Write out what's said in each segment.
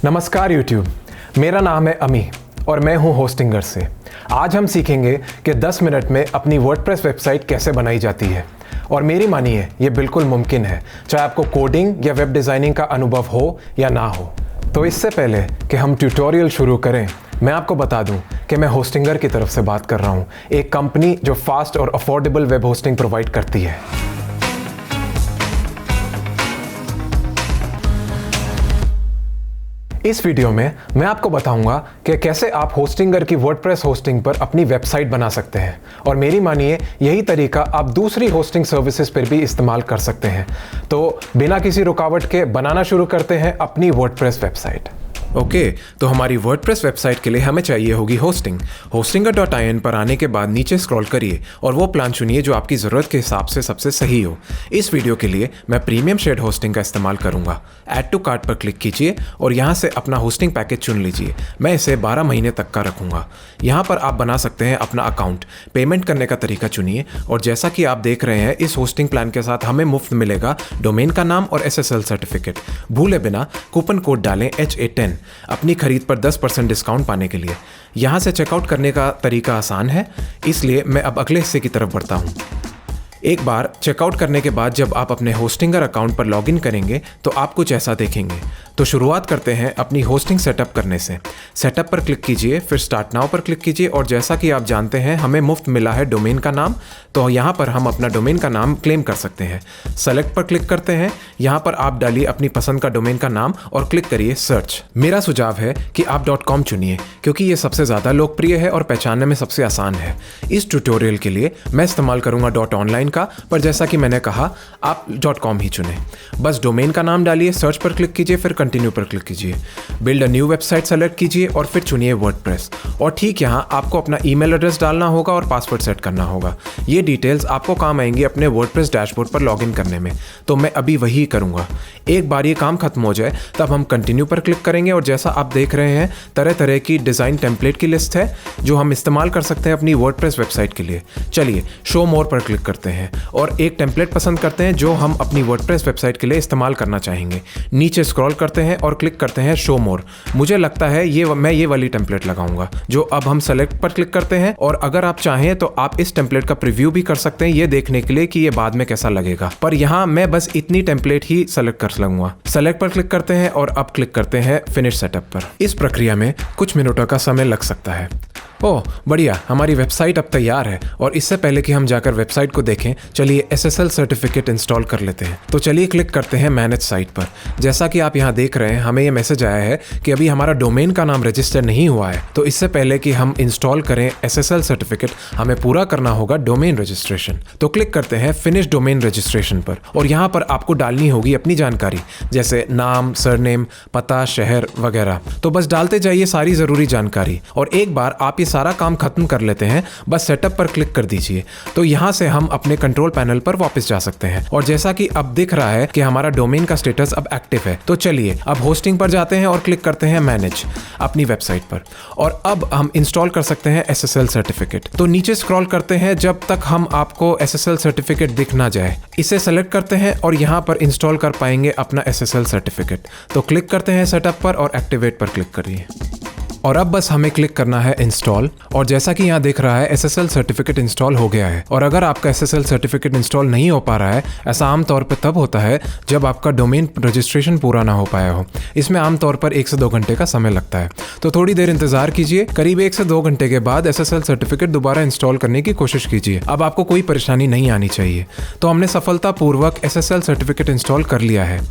नमस्कार YouTube, मेरा नाम है अमी और मैं हूं होस्टिंगर से। आज हम सीखेंगे कि 10 मिनट में अपनी वर्डप्रेस वेबसाइट कैसे बनाई जाती है। और मेरी मानिए ये बिल्कुल मुमकिन है, चाहे आपको कोडिंग या वेब डिज़ाइनिंग का अनुभव हो या ना हो। तो इससे पहले कि हम ट्यूटोरियल शुरू करें, मैं आपको बता दूं कि मैं होस्टिंगर की तरफ से बात कर रहा हूं, एक कंपनी जो फास्ट और अफोर्डेबल वेब होस्टिंग प्रोवाइड करती है। इस वीडियो में मैं आपको बताऊंगा कि कैसे आप होस्टिंगर की वर्डप्रेस होस्टिंग पर अपनी वेबसाइट बना सकते हैं। और मेरी मानिए यही तरीका आप दूसरी होस्टिंग सर्विसेज पर भी इस्तेमाल कर सकते हैं। तो बिना किसी रुकावट के बनाना शुरू करते हैं अपनी वर्डप्रेस वेबसाइट। ओके, तो हमारी वर्डप्रेस वेबसाइट के लिए हमें चाहिए होगी होस्टिंग। hostinger.in पर आने के बाद नीचे स्क्रॉल करिए और वो प्लान चुनिए जो आपकी ज़रूरत के हिसाब से सबसे सही हो। इस वीडियो के लिए मैं प्रीमियम शेड होस्टिंग का इस्तेमाल करूंगा। ऐड टू कार्ट पर क्लिक कीजिए और यहाँ से अपना होस्टिंग पैकेज चुन लीजिए। मैं इसे 12 महीने तक का रखूंगा। यहाँ पर आप बना सकते हैं अपना अकाउंट। पेमेंट करने का तरीका चुनिए और जैसा कि आप देख रहे हैं, इस होस्टिंग प्लान के साथ हमें मुफ्त मिलेगा डोमेन का नाम और SSL सर्टिफिकेट। भूले बिना कूपन कोड डालें HA10 अपनी खरीद पर 10% डिस्काउंट पाने के लिए। यहाँ से चेकआउट करने का तरीका आसान है, इसलिए मैं अब अगले हिस्से की तरफ बढ़ता हूँ। एक बार चेकआउट करने के बाद जब आप अपने होस्टिंगर अकाउंट पर लॉगिन करेंगे तो आप कुछ ऐसा देखेंगे। तो शुरुआत करते हैं अपनी होस्टिंग सेटअप करने से। सेटअप पर क्लिक कीजिए, फिर स्टार्ट नाउ पर क्लिक कीजिए और जैसा कि आप जानते हैं हमें मुफ्त मिला है डोमेन का नाम, तो यहाँ पर हम अपना डोमेन का नाम क्लेम कर सकते हैं। सेलेक्ट पर क्लिक करते हैं। यहाँ पर आप डालिए अपनी पसंद का डोमेन का नाम और क्लिक करिए सर्च। मेरा सुझाव है कि आप .com चुनिए क्योंकि ये सबसे ज़्यादा लोकप्रिय है और पहचानने में सबसे आसान है। इस ट्यूटोरियल के लिए मैं इस्तेमाल करूँगा .online का, पर जैसा कि मैंने कहा आप .com ही चुनें। बस डोमेन का नाम डालिए, सर्च पर क्लिक कीजिए, फिर कंटिन्यू पर क्लिक कीजिए। Build a new website select कीजिए और फिर चुनिए वर्डप्रेस। और ठीक यहाँ आपको अपना ईमेल एड्रेस डालना होगा और पासवर्ड सेट करना होगा। ये डिटेल्स आपको काम आएंगी अपने वर्डप्रेस डैशबोर्ड पर लॉगिन करने में, तो मैं अभी वही करूँगा। एक बार ये काम खत्म हो जाए तब हम कंटिन्यू पर क्लिक करेंगे और जैसा आप देख रहे हैं तरह तरह की डिज़ाइन टेम्पलेट की लिस्ट है जो हम इस्तेमाल कर सकते हैं अपनी वर्डप्रेस वेबसाइट के लिए। चलिए शो मोर पर क्लिक करते हैं और एक टेम्पलेट पसंद करते हैं जो हम अपनी वर्डप्रेस वेबसाइट के लिए इस्तेमाल करना चाहेंगे। नीचे स्क्रॉल करते हैं और क्लिक करते हैं शो मोर। मुझे लगता है मैं ये वाली टेम्पलेट लगाऊंगा, जो अब हम सेलेक्ट पर क्लिक करते हैं। और अगर आप चाहें तो आप इस टेम्पलेट का प्रीव्यू भी कर सकते हैं ये देखने के लिए कि ये बाद में कैसा लगेगा, पर यहाँ मैं बस इतनी टेम्पलेट ही सेलेक्ट कर लूंगा। सेलेक्ट पर क्लिक करते हैं और अब क्लिक करते हैं फिनिश सेटअप पर। इस प्रक्रिया में कुछ मिनटों का समय लग सकता है। ओह बढ़िया, हमारी वेबसाइट अब तैयार है। और इससे पहले कि हम जाकर वेबसाइट को देखें, चलिए SSL सर्टिफिकेट इंस्टॉल कर लेते हैं। तो चलिए क्लिक करते हैं मैनेज साइट पर। जैसा कि आप यहाँ देख रहे हैं हमें ये मैसेज आया है कि अभी हमारा डोमेन का नाम रजिस्टर नहीं हुआ है। तो इससे पहले कि हम इंस्टॉल करें SSL सर्टिफिकेट, हमें पूरा करना होगा डोमेन रजिस्ट्रेशन। तो क्लिक करते हैं फिनिश डोमेन रजिस्ट्रेशन पर और यहाँ पर आपको डालनी होगी अपनी जानकारी, जैसे नाम, सरनेम, पता, शहर वगैरह। तो बस डालते जाइए सारी ज़रूरी जानकारी। और एक बार आप ये सारा काम खत्म कर लेते हैं, बस सेटअप पर क्लिक कर दीजिए। तो यहाँ से हम अपने कंट्रोल पैनल पर वापस जा सकते हैं और जैसा कि अब दिख रहा है कि हमारा डोमेन का स्टेटस अब एक्टिव है। तो चलिए अब होस्टिंग पर जाते हैं और क्लिक करते हैं मैनेज अपनी वेबसाइट पर। और अब हम इंस्टॉल कर सकते हैं SSL सर्टिफिकेट। तो नीचे स्क्रॉल करते हैं जब तक हम आपको SSL सर्टिफिकेट दिख ना जाए। इसे सेलेक्ट करते हैं और यहाँ पर इंस्टॉल कर पाएंगे अपना SSL सर्टिफिकेट। तो क्लिक करते हैं सेटअप पर और एक्टिवेट पर क्लिक करिए। और अब बस हमें क्लिक करना है इंस्टॉल। और जैसा कि यहाँ दिख रहा है SSL सर्टिफिकेट इंस्टॉल हो गया है। और अगर आपका SSL सर्टिफिकेट इंस्टॉल नहीं हो पा रहा है, ऐसा आमतौर पर तब होता है जब आपका डोमेन रजिस्ट्रेशन पूरा ना हो पाया हो। इसमें आमतौर पर 1 से 2 घंटे का समय लगता है, तो थोड़ी देर इंतजार कीजिए। करीब 1 से 2 घंटे के बाद SSL सर्टिफिकेट दोबारा इंस्टॉल करने की कोशिश कीजिए। अब आपको कोई परेशानी नहीं आनी चाहिए। तो हमने सफलतापूर्वक SSL सर्टिफिकेट इंस्टॉल कर लिया है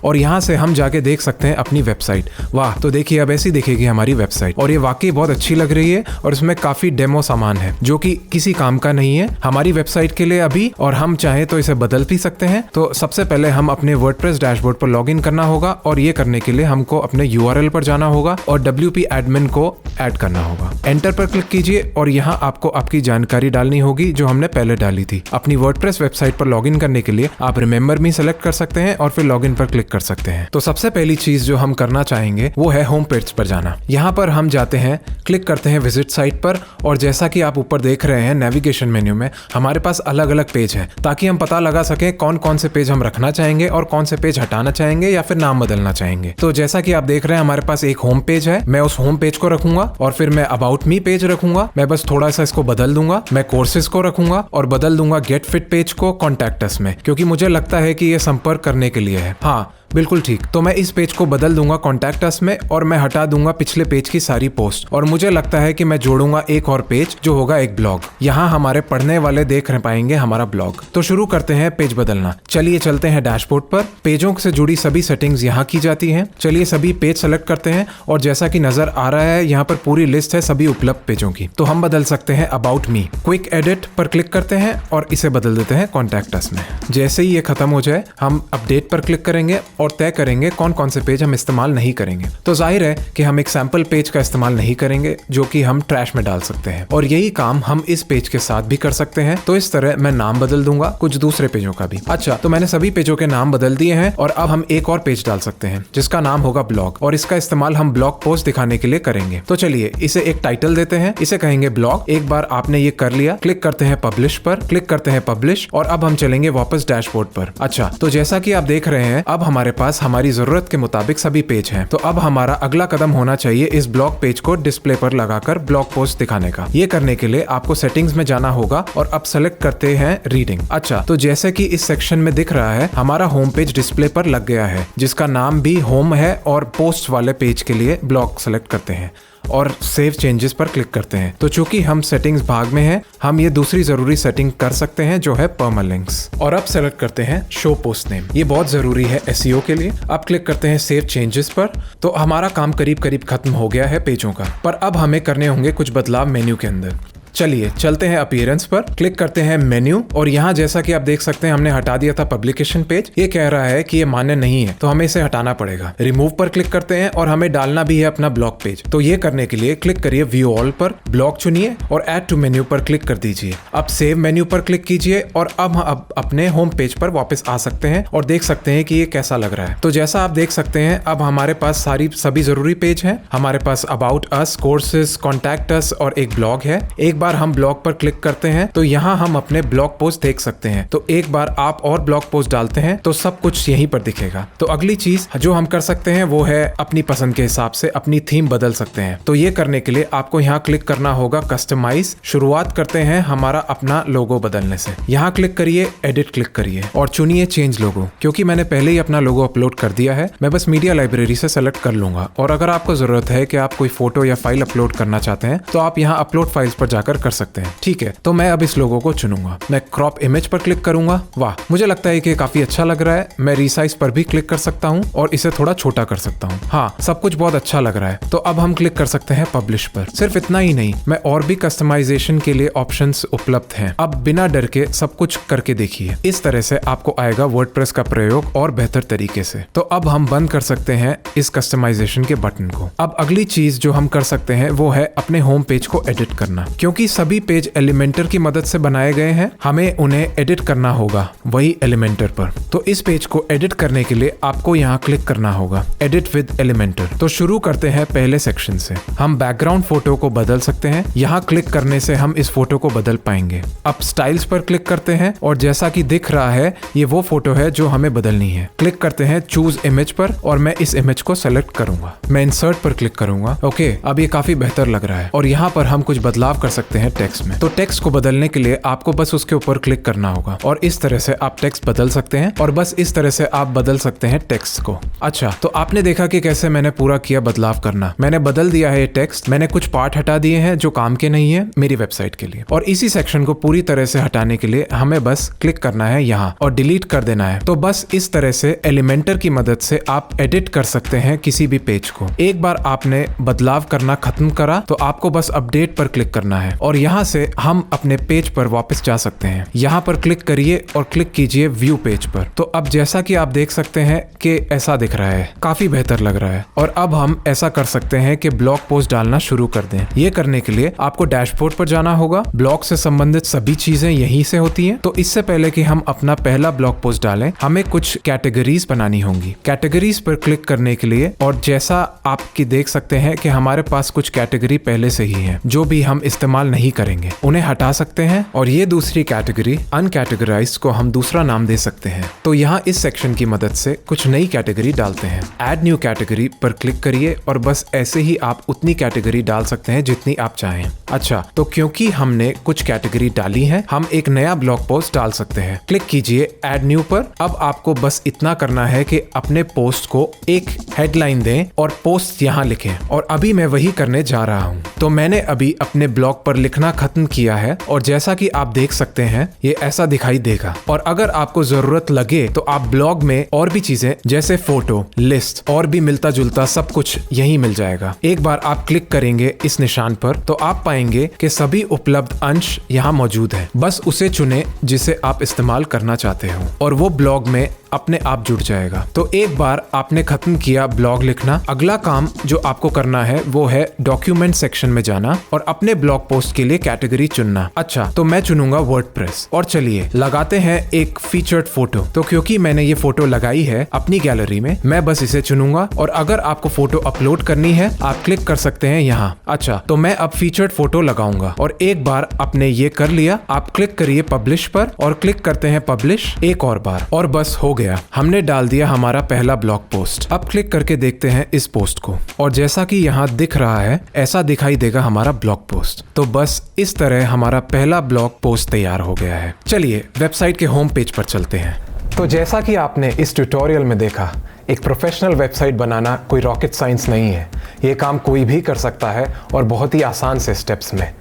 और यहाँ से हम जाके देख सकते हैं अपनी वेबसाइट। वाह, तो देखिए अब ऐसी दिखेगी हमारी वेबसाइट। और ये वाकई बहुत अच्छी लग रही है और इसमें काफी डेमो सामान है जो कि किसी काम का नहीं है हमारी वेबसाइट के लिए अभी, और हम चाहे तो इसे बदल भी सकते हैं। तो सबसे पहले हम अपने वर्डप्रेस डैशबोर्ड पर लॉगिन करना होगा और ये करने के लिए हमको अपने URL पर जाना होगा और WP एडमिन को ऐड करना होगा। एंटर पर क्लिक कीजिए और यहाँ आपको आपकी जानकारी डालनी होगी जो हमने पहले डाली थी। अपनी वर्डप्रेस वेबसाइट पर लॉगिन करने के लिए आप रिमेंबर मी सेलेक्ट कर सकते हैं और फिर लॉगिन पर क्लिक कर सकते हैं। तो सबसे पहली चीज जो हम करना चाहेंगे वो है होम पेज पर जाना। यहाँ पर पर हम जाते हैं, क्लिक करते हैं विजिट साइट पर, और जैसा कि आप ऊपर देख रहे हैं नेविगेशन मेन्यू में हमारे पास अलग अलग पेज हैं, ताकि हम पता लगा सकें कौन कौन से पेज हम रखना चाहेंगे और कौन से पेज हटाना चाहेंगे या फिर नाम बदलना चाहेंगे। तो जैसा कि आप देख रहे हैं हमारे पास एक होम पेज है, मैं उस होम पेज को रखूंगा, और फिर मैं अबाउट मी पेज रखूंगा। मैं बस थोड़ा सा इसको बदल दूंगा, मैं कोर्सेज को रखूंगा और बदल दूंगा गेट फिट पेज को कॉन्टैक्ट अस में, क्योंकि मुझे लगता है कि ये संपर्क करने के लिए है। हाँ बिल्कुल ठीक। तो मैं इस पेज को बदल दूंगा कॉन्टैक्ट अस में, और मैं हटा दूंगा पिछले पेज की सारी पोस्ट, और मुझे लगता है कि मैं जोड़ूंगा एक और पेज जो होगा एक ब्लॉग। यहाँ हमारे पढ़ने वाले देख पाएंगे हमारा ब्लॉग। तो शुरू करते हैं पेज बदलना। चलिए चलते हैं डैशबोर्ड पर। पेजों से जुड़ी सभी सेटिंग्स यहाँ की जाती हैं। चलिए सभी पेज सेलेक्ट करते हैं, और जैसा कि नजर आ रहा है यहाँ पर पूरी लिस्ट है सभी उपलब्ध पेजों की। तो हम बदल सकते हैं अबाउट मी। क्विक एडिट पर क्लिक करते हैं और इसे बदल देते हैं कॉन्टैक्ट अस में। जैसे ही ये खत्म हो जाए हम अपडेट पर क्लिक करेंगे और तय करेंगे कौन कौन से पेज हम इस्तेमाल नहीं करेंगे। तो जाहिर है कि हम एक सैंपल पेज का इस्तेमाल नहीं करेंगे जो कि हम ट्रैश में डाल सकते हैं, और यही काम हम इस पेज के साथ भी कर सकते हैं। तो इस तरह मैं नाम बदल दूंगा कुछ दूसरे पेजों का भी। अच्छा, तो मैंने सभी पेजों के नाम बदल दिए हैं, और अब हम एक और पेज डाल सकते हैं जिसका नाम होगा ब्लॉग, और इसका इस्तेमाल हम ब्लॉग पोस्ट दिखाने के लिए करेंगे। तो चलिए इसे एक टाइटल देते हैं, इसे कहेंगे ब्लॉग। एक बार आपने ये कर लिया, क्लिक करते हैं पब्लिश पर, क्लिक करते हैं पब्लिश, और अब हम चलेंगे वापस डैशबोर्ड पर। अच्छा, तो जैसा कि आप देख रहे हैं अब हमारे पास हमारी जरूरत के मुताबिक सभी पेज हैं। तो अब हमारा अगला कदम होना चाहिए इस ब्लॉग पेज को डिस्प्ले पर लगाकर ब्लॉग पोस्ट दिखाने का। ये करने के लिए आपको सेटिंग्स में जाना होगा, और अब सेलेक्ट करते हैं रीडिंग। अच्छा, तो जैसे कि इस सेक्शन में दिख रहा है हमारा होम पेज डिस्प्ले पर लग गया है, जिसका नाम भी होम है, और पोस्ट वाले पेज के लिए ब्लॉग सेलेक्ट करते हैं और सेव चेंजेस पर क्लिक करते हैं। तो चूंकि हम सेटिंग्स भाग में हैं, हम ये दूसरी जरूरी सेटिंग कर सकते हैं जो है परमालिंक्स। और अब सेलेक्ट करते हैं शो पोस्ट नेम। ये बहुत जरूरी है एसईओ के लिए। अब क्लिक करते हैं सेव चेंजेस पर। तो हमारा काम करीब करीब खत्म हो गया है पेजों का, पर अब हमें करने होंगे कुछ बदलाव मेन्यू के अंदर। चलिए चलते हैं अपीयरेंस पर, क्लिक करते हैं मेन्यू, और यहाँ जैसा कि आप देख सकते हैं हमने हटा दिया था पब्लिकेशन पेज। ये कह रहा है कि ये मान्य नहीं है, तो हमें इसे हटाना पड़ेगा। रिमूव पर क्लिक करते हैं, और हमें डालना भी है अपना ब्लॉग पेज। तो ये करने के लिए क्लिक करिए व्यू ऑल पर, ब्लॉग चुनिए और ऐड टू मेन्यू पर क्लिक कर दीजिए। अब सेव मेन्यू पर क्लिक कीजिए, और अब अपने होम पेज पर वापस आ सकते हैं और देख सकते हैं कि ये कैसा लग रहा है। तो जैसा आप देख सकते हैं अब हमारे पास सभी जरूरी पेज हैं। हमारे पास about us, courses, contact us और एक ब्लॉग है। एक बार हम ब्लॉग पर क्लिक करते हैं तो यहाँ हम अपने ब्लॉग पोस्ट देख सकते हैं। तो एक बार आप और ब्लॉग पोस्ट डालते हैं तो सब कुछ यहीं पर दिखेगा। तो अगली चीज जो हम कर सकते हैं वो है अपनी पसंद के हिसाब से अपनी थीम बदल सकते हैं। तो ये करने के लिए आपको यहाँ क्लिक करना होगा कस्टमाइज। शुरुआत करते हैं हमारा अपना लोगो बदलने से। यहाँ क्लिक करिए, एडिट क्लिक करिए और चुनिए चेंज लोगो। क्योंकि मैंने पहले ही अपना लोगो अपलोड कर दिया है, मैं बस मीडिया लाइब्रेरी से सेलेक्ट कर लूंगा। और अगर आपको जरूरत है कि आप कोई फोटो या फाइल अपलोड करना चाहते हैं तो आप यहाँ अपलोड फाइल्स पर जाकर कर सकते हैं। ठीक है, तो मैं अब इस लोगो को चुनूंगा। मैं क्रॉप इमेज पर क्लिक करूंगा। वाह, मुझे लगता है कि काफी अच्छा लग रहा है। मैं रीसाइज पर भी क्लिक कर सकता हूँ और इसे थोड़ा छोटा कर सकता हूँ। हाँ, सब कुछ बहुत अच्छा लग रहा है। तो अब हम क्लिक कर सकते हैं पब्लिश पर। सिर्फ इतना ही नहीं, मैं और भी कस्टमाइजेशन के लिए ऑप्शंस उपलब्ध हैं। अब बिना डर के सब कुछ करके देखिए। इस तरह से आपको आएगा वर्डप्रेस का प्रयोग और बेहतर तरीके से। तो अब हम बंद कर सकते हैं इस कस्टमाइजेशन के बटन को। अब अगली चीज जो हम कर सकते हैं वो है अपने होम पेज को एडिट करना। क्योंकि सभी पेज एलिमेंटर की मदद से बनाए गए हैं, हमें उन्हें एडिट करना होगा वही एलिमेंटर पर। तो इस पेज को एडिट करने के लिए आपको यहाँ क्लिक करना होगा एडिट विद एलिमेंटर। तो शुरू करते हैं पहले सेक्शन से। हम बैकग्राउंड फोटो को बदल सकते हैं। यहाँ क्लिक करने से हम इस फोटो को बदल पाएंगे। अब स्टाइल्स पर क्लिक करते हैं और जैसा कि दिख रहा है ये वो फोटो है जो हमें बदलनी है। क्लिक करते हैं चूज इमेज पर और मैं इस इमेज को सेलेक्ट करूंगा। मैं इंसर्ट पर क्लिक करूंगा। ओके, अब ये काफी बेहतर लग रहा है। और यहाँ पर हम कुछ बदलाव कर सकते हैं टेक्स्ट में। तो टेक्स्ट को बदलने के लिए आपको बस उसके ऊपर क्लिक करना होगा और इस तरह से आप टेक्स्ट बदल सकते हैं। और बस इस तरह से आप बदल सकते हैं टेक्स्ट को। अच्छा, तो आपने देखा कि कैसे मैंने पूरा किया बदलाव करना। मैंने बदल दिया है ये टेक्स्ट। मैंने कुछ पार्ट हटा दिए हैं जो काम के नहीं है मेरी वेबसाइट के लिए। और इसी सेक्शन को पूरी तरह से हटाने के लिए हमें बस क्लिक करना है यहाँ और डिलीट कर देना है। तो बस इस तरह से एलिमेंटर की मदद से आप एडिट कर सकते हैं किसी भी पेज को। एक बार आपने बदलाव करना खत्म करा तो आपको बस अपडेट पर क्लिक करना है। और यहाँ से हम अपने पेज पर वापस जा सकते हैं। यहाँ पर क्लिक करिए और क्लिक कीजिए व्यू पेज पर। तो अब जैसा कि आप देख सकते हैं कि ऐसा दिख रहा है, काफी बेहतर लग रहा है। और अब हम ऐसा कर सकते हैं कि ब्लॉग पोस्ट डालना शुरू कर दें। ये करने के लिए आपको डैशबोर्ड पर जाना होगा। ब्लॉग से संबंधित सभी चीजें यहीं से होती हैं। तो इससे पहले कि हम अपना पहला ब्लॉग पोस्ट डालें, हमें कुछ कैटेगरीज बनानी होंगी। कैटेगरीज पर क्लिक करने के लिए, और जैसा आप देख सकते हैं कि हमारे पास कुछ कैटेगरी पहले से ही है जो भी हम इस्तेमाल नहीं करेंगे, उन्हें हटा सकते हैं। और ये दूसरी कैटेगरी अनकैटेगराइज्ड को हम दूसरा नाम दे सकते हैं। तो यहाँ इस सेक्शन की मदद से कुछ नई कैटेगरी डालते हैं। ऐड न्यू कैटेगरी पर क्लिक करिए और बस ऐसे ही आप उतनी कैटेगरी डाल सकते हैं जितनी आप चाहें। अच्छा, तो क्योंकि हमने कुछ कैटेगरी डाली है, हम एक नया ब्लॉग पोस्ट डाल सकते हैं। क्लिक कीजिए ऐड न्यू पर। अब आपको बस इतना करना है कि अपने पोस्ट को एक हेडलाइन दें और पोस्ट यहाँ लिखें। और अभी मैं वही करने जा रहा हूँ। तो मैंने अभी अपने ब्लॉग पर लिखना खत्म किया है और जैसा कि आप देख सकते हैं ये ऐसा दिखाई देगा। और अगर आपको जरूरत लगे तो आप ब्लॉग में और भी चीजें जैसे फोटो, लिस्ट और भी मिलता जुलता सब कुछ यहीं मिल जाएगा। एक बार आप क्लिक करेंगे इस निशान पर तो आप पाएंगे कि सभी उपलब्ध अंश यहाँ मौजूद है। बस उसे चुनें जिसे आप इस्तेमाल करना चाहते हो और वो ब्लॉग में अपने आप जुड़ जाएगा। तो एक बार आपने खत्म किया ब्लॉग लिखना, अगला काम जो आपको करना है वो है डॉक्यूमेंट सेक्शन में जाना और अपने ब्लॉग पोस्ट के लिए कैटेगरी चुनना। अच्छा, तो मैं चुनूंगा वर्डप्रेस। और चलिए लगाते हैं एक फीचर्ड फोटो। तो क्योंकि मैंने ये फोटो लगाई है अपनी गैलरी में, मैं बस इसे चुनूंगा। और अगर आपको फोटो अपलोड करनी है आप क्लिक कर सकते हैं यहाँ। अच्छा, तो मैं अब फीचर्ड फोटो लगाऊंगा। और एक बार आपने ये कर लिया, आप क्लिक करिए पब्लिश पर और क्लिक करते हैं पब्लिश एक और बार, और बस हो गया, हमने डाल दिया हमारा पहला ब्लॉग पोस्ट। अब क्लिक करके देखते हैं इस पोस्ट को, और जैसा कि यहाँ दिख रहा है ऐसा दिखाई देगा हमारा ब्लॉग पोस्ट। तो बस इस तरह हमारा पहला ब्लॉग पोस्ट तैयार हो गया है। चलिए वेबसाइट के होम पेज पर चलते हैं। तो जैसा कि आपने इस ट्यूटोरियल में देखा, एक प्रोफेशनल वेबसाइट बनाना कोई रॉकेट साइंस नहीं है। ये काम कोई भी कर सकता है और बहुत ही आसान से स्टेप्स में।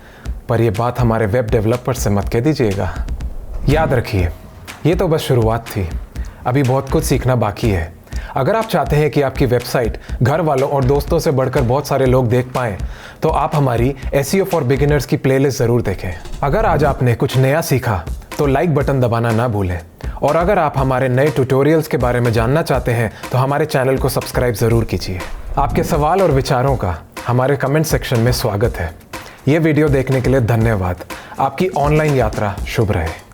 पर यह बात हमारे वेब डेवलपर से मत कह दीजिएगा। याद रखिए, ये तो बस शुरुआत थी, अभी बहुत कुछ सीखना बाकी है। अगर आप चाहते हैं कि आपकी वेबसाइट घर वालों और दोस्तों से बढ़कर बहुत सारे लोग देख पाएं, तो आप हमारी SEO फॉर बिगिनर्स की प्लेलिस्ट ज़रूर देखें। अगर आज आपने कुछ नया सीखा तो लाइक बटन दबाना ना भूलें। और अगर आप हमारे नए ट्यूटोरियल्स के बारे में जानना चाहते हैं तो हमारे चैनल को सब्सक्राइब ज़रूर कीजिए। आपके सवाल और विचारों का हमारे कमेंट सेक्शन में स्वागत है। ये वीडियो देखने के लिए धन्यवाद। आपकी ऑनलाइन यात्रा शुभ रहे।